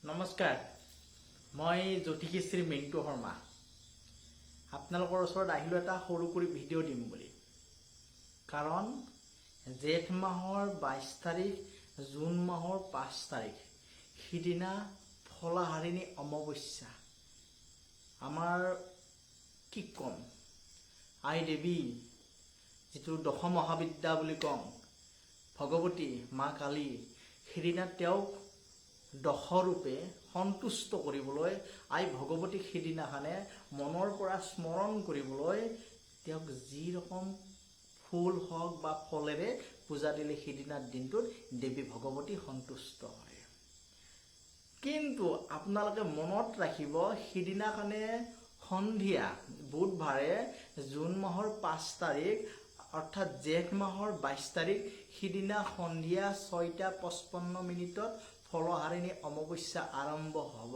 নমস্কাৰ, মই জ্যোতিষী মিণ্টু শৰ্মা। আপোনালোকৰ ওচৰত আহিলোঁ এটা সৰু কৰি ভিডিঅ' দিম বুলি। কাৰণ জেঠ মাহৰ 22 তাৰিখ, জুন মাহৰ 5 তাৰিখ সিদিনা ফলাহাৰিণী অমাৱস্যা। আমাৰ কি ক'ম, আই দেৱী যিটো দশমহাবিদ্যা বুলি কওঁ, ভগৱতী মা কালী, সিদিনা তেওঁক দশৰূপে সন্তুষ্ট কৰিবলৈ আই ভগৱতীক সিদিনাখনে মনৰ পৰা স্মৰণ কৰিবলৈ তেওঁক যি ৰকম ফুল হওক বা ফলেৰে পূজা দিলে সিদিনাৰ দিনটোত দেৱী ভগৱতী সন্তুষ্ট হয়। কিন্তু আপোনালোকে মনত ৰাখিব, সিদিনাখনে সন্ধিয়া বুধবাৰে জুন মাহৰ 5 তাৰিখ অৰ্থাৎ জেঠ মাহৰ 22 তাৰিখ সিদিনা সন্ধিয়া 6:55 ফলহাৰিণী অমাৱস্যা আৰম্ভ হ'ব।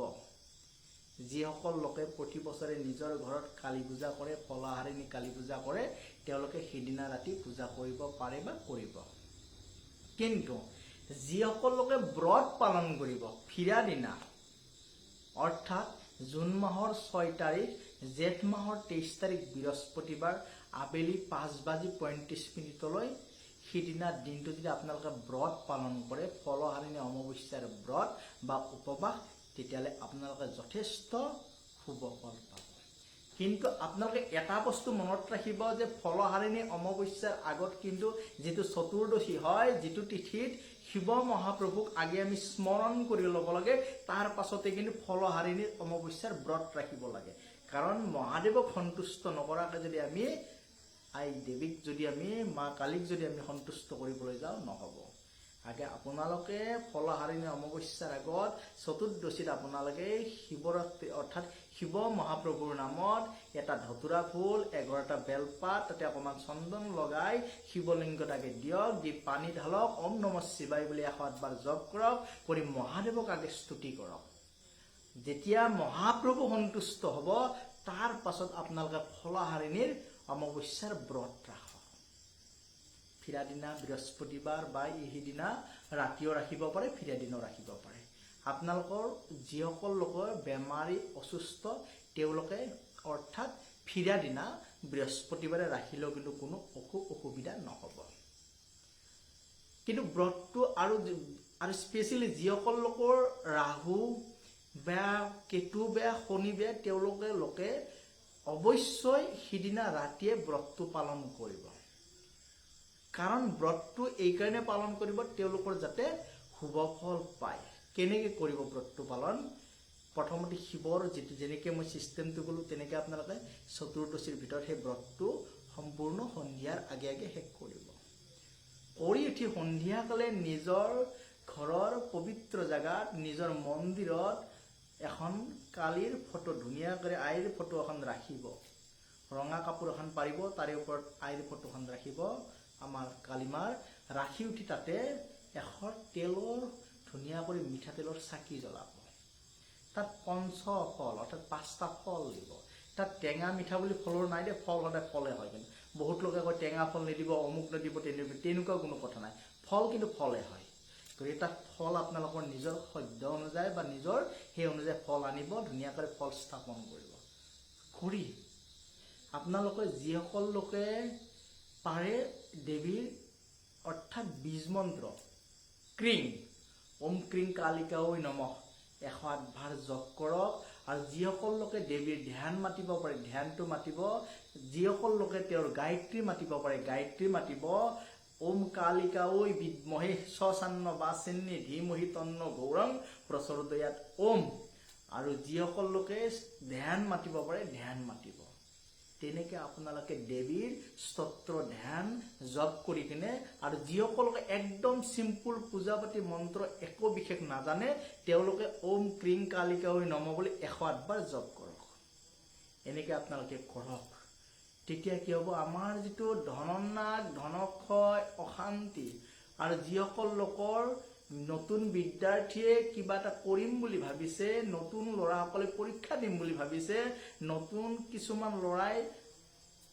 যিসকল লোকে প্ৰতি বছৰে নিজৰ ঘৰত কালী পূজা কৰে, ফলহাৰিণী কালী পূজা কৰে, তেওঁলোকে সিদিনা ৰাতি পূজা কৰিব পাৰে বা কৰিব। কিন্তু যিসকল লোকে ব্ৰত পালন কৰিব ফিৰা দিনা অৰ্থাৎ জুন মাহৰ 6 তাৰিখ, জেঠ মাহৰ 23 তাৰিখ বৃহস্পতিবাৰ আবেলি 5:35 সিদিনা দিনটো যদি আপোনালোকে ব্ৰত পালন কৰে, ফলহাৰিণী অমাৱস্যাৰ ব্ৰত বা উপবাস, তেতিয়াহ'লে আপোনালোকে যথেষ্ট শুভ ফল পাব। কিন্তু আপোনালোকে এটা বস্তু মনত ৰাখিব যে ফলহাৰিণী অমাৱস্যাৰ আগত কিন্তু যিটো চতুৰ্দশী হয়, যিটো তিথিত শিৱ মহাপ্ৰভুক আগে আমি স্মৰণ কৰি ল'ব লাগে, তাৰ পাছতে কিন্তু ফলহাৰিণী অমাৱস্যাৰ ব্ৰত ৰাখিব লাগে। কাৰণ মহাদেৱক সন্তুষ্ট নকৰাকৈ যদি আমি আই দেৱীক যদি আমি মা কালীক যদি আমি সন্তুষ্ট কৰিবলৈ যাওঁ, নহ'ব। আগে আপোনালোকে ফলহাৰিণী অমাৱস্যাৰ আগত চতুৰ্দশীত আপোনালোকে শিৱৰাত্ৰি অৰ্থাৎ শিৱ মহাপ্ৰভুৰ নামত এটা ধতুৰা ফুল, 11টা বেলপাত, তাতে অকণমান চন্দন লগাই শিৱলিংগত আগে দিয়ক, দি পানী ঢালক, ওম নমঃ শিৱায় বুলি 108 বাৰ জপ কৰক, কৰি মহাদেৱক আগে স্তুতি কৰক। যেতিয়া মহাপ্ৰভু সন্তুষ্ট হ'ব, তাৰ পাছত আপোনালোকে ফলহাৰিণীৰ অমাৱস্যাৰ ব্ৰত ৰাখক। ফিৰা দিনা বৃহস্পতিবাৰ বা সিদিনা ৰাতিও ৰাখিব পাৰে, ফিৰা দিনাও ৰাখিব পাৰে। আপোনালোকৰ যিসকল লোকৰ বেমাৰী অসুস্থ, তেওঁলোকে অৰ্থাৎ ফিৰা দিনা বৃহস্পতিবাৰে ৰাখিলেও কিন্তু কোনো অসুবিধা নহ'ব। কিন্তু ব্ৰতটো আৰু স্পেচিয়েলি যিসকল লোকৰ ৰাহু বেয়া, কেতু বেয়া, শনি বেয়া, তেওঁলোকে অৱশ্যই সিদিনা ৰাতিয়ে ব্ৰতটো পালন কৰিব। কাৰণ ব্ৰতটো এইকাৰণে পালন কৰিব, তেওঁলোকৰ যাতে শুভ ফল পায়। কেনেকৈ কৰিব ব্ৰতটো পালন? প্ৰথমতে শিৱৰ যেনেকৈ মই ছিষ্টেমটো ক'লোঁ, তেনেকৈ আপোনালোকে চতুৰ্দশীৰ ভিতৰত সেই ব্ৰতটো সম্পূৰ্ণ সন্ধিয়াৰ আগে আগে শেষ কৰিব। কৰি উঠি সন্ধিয়াকালে নিজৰ ঘৰৰ পবিত্ৰ জেগাত, নিজৰ মন্দিৰত এখন কালীৰ ফটো, ধুনীয়াকৈ আইৰ ফটো এখন ৰাখিব। ৰঙা কাপোৰ এখন পাৰিব, তাৰে ওপৰত আইৰ ফটোখন ৰাখিব, আমাৰ কালীমাৰ। ৰাখি উঠি তাতে তেলৰ ধুনীয়া কৰি মিঠাতেলৰ চাকি জ্বলাব। তাত পঞ্চফল অৰ্থাৎ 5টা ফল দিব। তাত টেঙা মিঠা বুলি ফলৰ নাই দে, ফল সদায় ফলে হয়। কিন্তু বহুত লোকে কয় টেঙা ফল নিদিব, অমুক নিদিব, তেনেকুৱা কোনো কথা নাই। ফল কিন্তু ফলে হয়। গতিকে তাত ফল আপোনালোকৰ নিজৰ সদ্য অনুযায়ী বা নিজৰ সেই অনুযায়ী ফল আনিব, ধুনীয়াকৈ ফল স্থাপন কৰিব। কৰি আপোনালোকে যিসকল লোকে পাৰে দেৱীৰ অৰ্থাৎ বীজ মন্ত্ৰ ক্ৰিং, ওম ক্ৰিং কালিকাঐ নমঃ 108 বাৰ জপ কৰক। আৰু যিসকল লোকে দেৱীৰ ধ্যান মাতিব পাৰে, ধ্যানটো মাতিব। যিসকল লোকে তেওঁৰ গায়ত্ৰী মাতিব পাৰে, গায়ত্ৰী মাতিব। ওম কালিকাঐ বিদ্মহে স্বচান্ন বাচিন্নী ধীমহি তন্ন গৌৰং প্ৰচোদয়াৎ ওম। আৰু যিসকল লোকে ধ্যান মাতিব পাৰে, ধ্যান মাতিব। তেনেকৈ আপোনালোকে দেৱীৰ স্তোত্ৰ ধ্যান জপ কৰি কিনে, আৰু যিসকলোকে একদম চিম্পুল পূজা পাতি মন্ত্ৰ একো বিশেষ নাজানে, তেওঁলোকে ওম ক্ৰিং কালিকাঐ নমঃ বুলি 108 বাৰ জপ কৰক। এনেকৈ আপোনালোকে কৰক। তেতিয়া কি হ'ব, আমাৰ যিটো ধননাশ, ধনক্ষয়, অশান্তি, আৰু যিসকল লোকৰ নতুন বিদ্যাৰ্থীয়ে কিবা এটা কৰিম বুলি ভাবিছে, নতুন ল'ৰাসকলে পৰীক্ষা দিম বুলি ভাবিছে, নতুন কিছুমান ল'ৰাই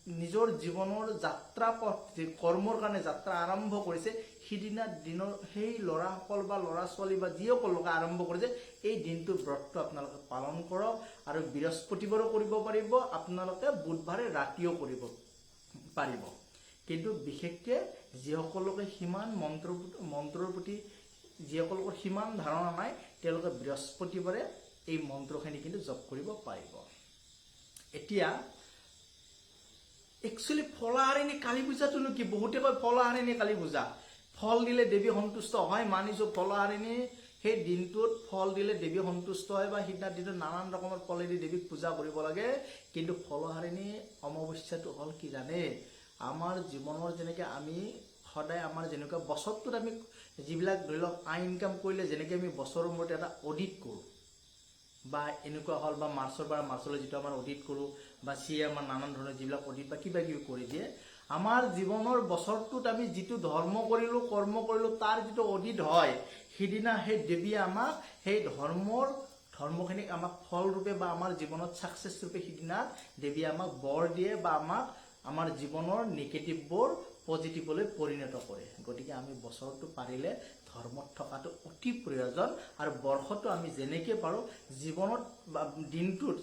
নিজৰ জীৱনৰ যাত্ৰা পথ, কৰ্মৰ কাৰণে যাত্ৰা আৰম্ভ কৰিছে, সিদিনা দিনৰ সেই ল'ৰাসকল বা ল'ৰা ছোৱালী বা যিসকলকে আৰম্ভ কৰে যে এই দিনটোৰ ব্ৰতটো আপোনালোকে পালন কৰক আৰু বৃহস্পতিবাৰো কৰিব পাৰিব, আপোনালোকে বুধবাৰে ৰাতিও কৰিব পাৰিব। কিন্তু বিশেষকৈ যিসকলকে সিমান মন্ত্ৰৰ প্ৰতি যিসকলৰ সিমান ধাৰণা নাই তেওঁলোকে বৃহস্পতিবাৰে এই মন্ত্ৰখিনি কিন্তু জপ কৰিব পাৰিব। এতিয়া একচুৱেলি ফলাহাৰিণী কালী পূজাটোনো কি? বহুতে কয় ফলাহাৰিণী কালী পূজা, ফল দিলে দেৱী সন্তুষ্ট হয়। মানিছোঁ ফলাহাৰিণী সেই দিনটোত ফল দিলে দেৱী সন্তুষ্ট হয় বা সিদিনা দিনটোত নানান ৰকমৰ ফলেদি দেৱীক পূজা কৰিব লাগে। কিন্তু ফলাহাৰিণী অমাৱস্যাটো হ'ল কি জানে? আমাৰ জীৱনৰ যেনেকৈ আমি সদায় আমাৰ যেনেকুৱা বছৰটোত আমি যিবিলাক ধৰি লওক আই ইনকাম কৰিলে যেনেকৈ আমি বছৰৰ মূৰত এটা অডিট কৰোঁ বা এনেকুৱা হ'ল বা মাৰ্চৰ পৰা মাৰ্চলৈ যিটো আমাৰ অডিট কৰোঁ বা চিয়ে আমাৰ নানান ধৰণৰ যিবিলাক অডিট বা কিবা কিবি কৰি দিয়ে, আমাৰ জীৱনৰ বছৰটোত আমি যিটো ধৰ্ম কৰিলোঁ কৰ্ম কৰিলোঁ তাৰ যিটো অডিট হয় সিদিনা সেই দেৱীয়ে আমাক সেই ধৰ্মখিনিক আমাক ফলৰূপে বা আমাৰ জীৱনত ছাকচেছ ৰূপে সিদিনা দেৱীয়ে আমাক বৰ দিয়ে বা আমাক আমাৰ জীৱনৰ নিগেটিভবোৰ পজিটিভলৈ পৰিণত কৰে। গতিকে আমি বছৰটো পাৰিলে ধৰ্মত থকাটো অতি প্ৰয়োজন আৰু বৰ্ষটো আমি যেনেকৈ পাৰোঁ জীৱনত বা দিনটোত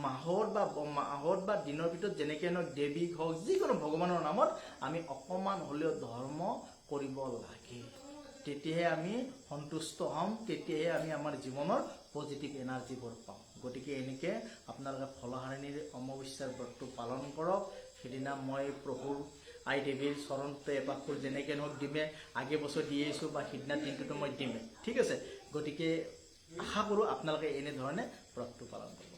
মাহত বা দিনৰ ভিতৰত যেনেকৈ নহওক দেৱীক হওক যিকোনো ভগৱানৰ নামত আমি অকণমান হ'লেও ধৰ্ম কৰিব লাগে। তেতিয়াহে আমি সন্তুষ্ট হ'ম, তেতিয়াহে আমি আমাৰ জীৱনৰ পজিটিভ এনাৰ্জিবোৰ পাওঁ। গতিকে এনেকৈ আপোনালোকে ফলাহাৰিণীৰ অমাৱস্যাৰ ব্ৰতটো পালন কৰক। সেইদিনা মই প্ৰভুৰ আই দেৱীৰ চৰণতে এপাক ফুল যেনেকৈ নহওক দিমে, আগে বছৰ দি আহিছোঁ বা সিদিনা দিনটোতো মই দিমে। ঠিক আছে, গতিকে আশা কৰোঁ আপোনালোকে এনেধৰণে ব্ৰতটো পালন কৰিব।